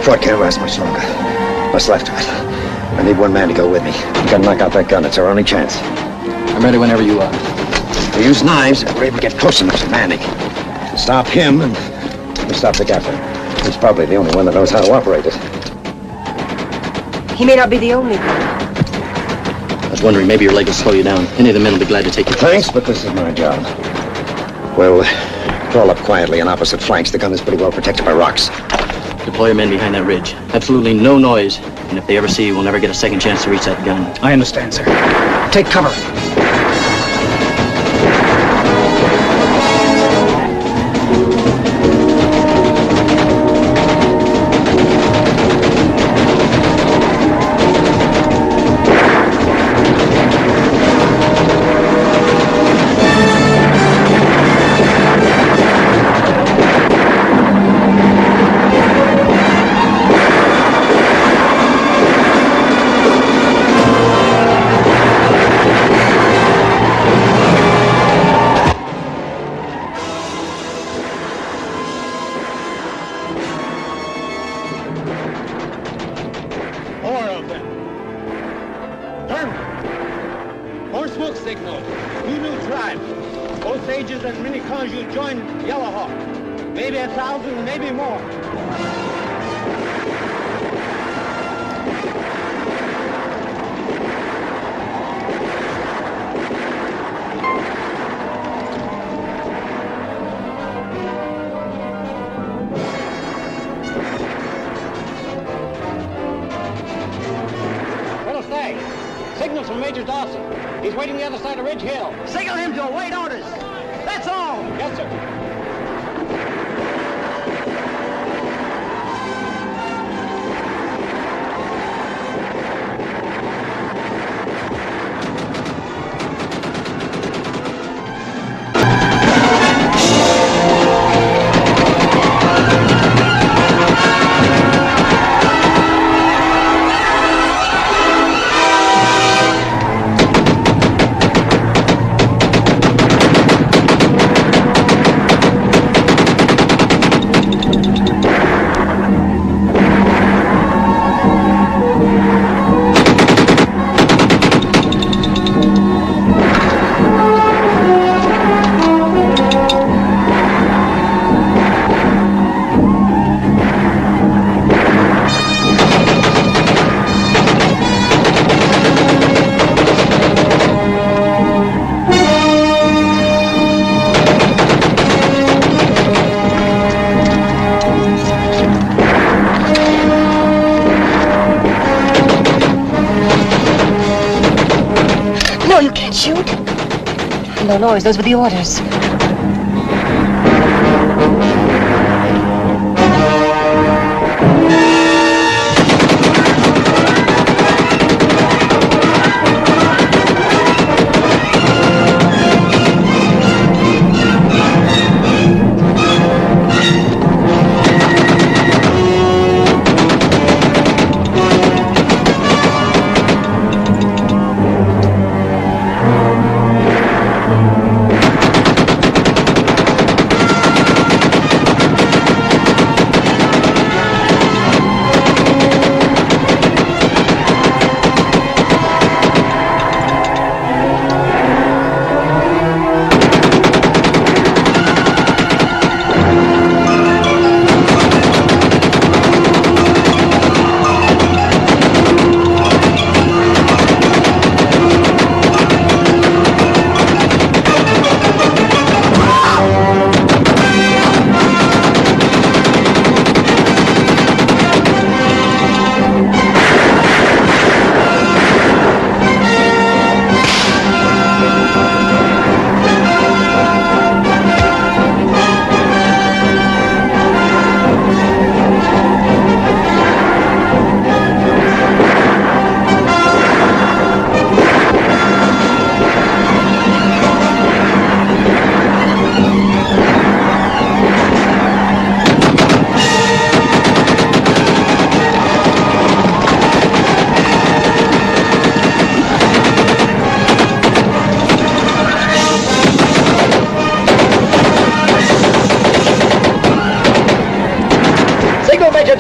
Fort can't last much longer. What's left of it? I need one man to go with me. We gotta knock out that gun. It's our only chance. I'm ready whenever you are. We use knives if we're able to get close enough to Manning. Stop him and we'll stop the Gatling. He's probably the only one that knows how to operate it. He may not be the only one. I was wondering, maybe your leg will slow you down. Any of the men will be glad to take you. Thanks, but this is my job. We'll crawl up quietly on opposite flanks. The gun is pretty well protected by rocks. Deploy your men behind that ridge. Absolutely no noise. And if they ever see you, we'll never get a second chance to reach that gun. I understand, sir. Take cover. Signals from Major Dawson. He's waiting the other side of Ridge Hill. Signal him to await orders. That's all. Yes, sir. No, you can't shoot. No noise. Those were the orders.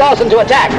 Dawson to attack.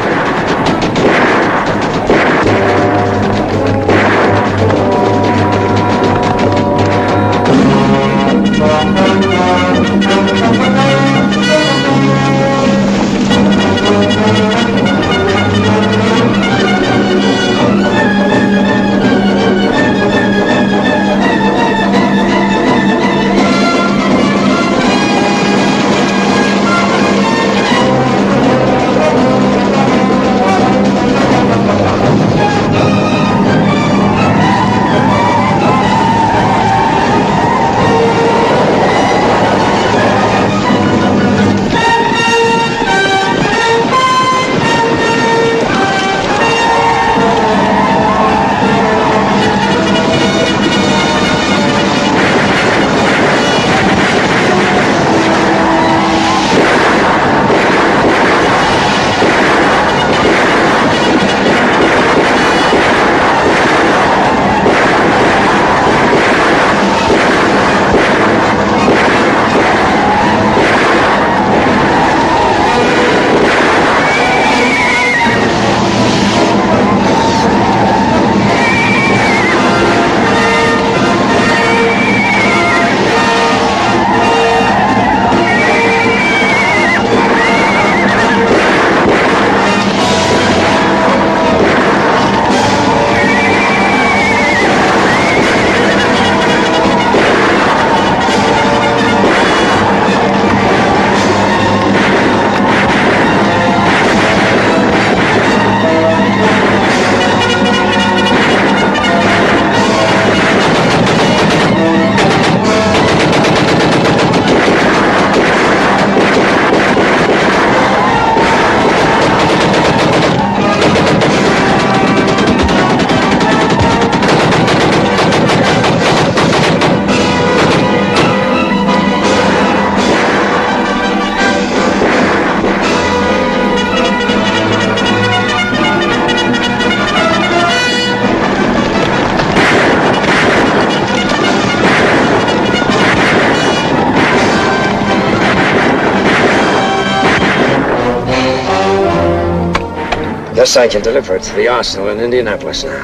Yes, I can deliver it to the arsenal in Indianapolis now.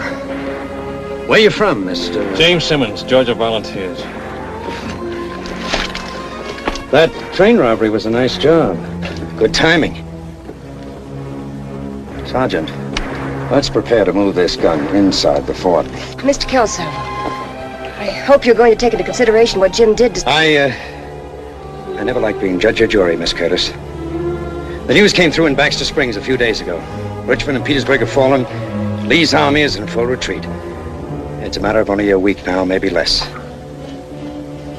Where you from, Mr.? James Simmons, Georgia Volunteers. That train robbery was a nice job. Good timing. Sergeant, let's prepare to move this gun inside the fort. Mr. Kelso, I hope you're going to take into consideration what Jim did to... I never liked being judge or jury, Miss Curtis. The news came through in Baxter Springs a few days ago. Richmond and Petersburg have fallen. Lee's army is in full retreat. It's a matter of only a week now, maybe less.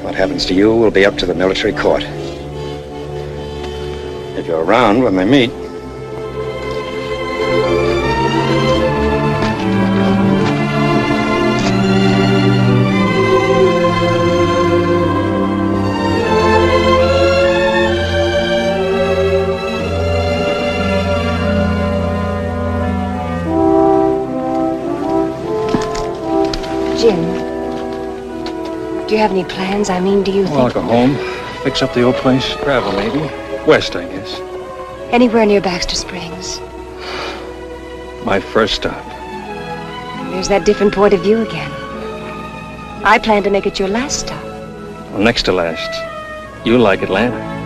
What happens to you will be up to the military court. If you're around when they meet. Jim, do you have any plans? I mean, do you Well, I'll go home, fix up the old place, travel maybe. West, I guess. Anywhere near Baxter Springs? My first stop. There's that different point of view again. I plan to make it your last stop. Well, next to last. You like Atlanta.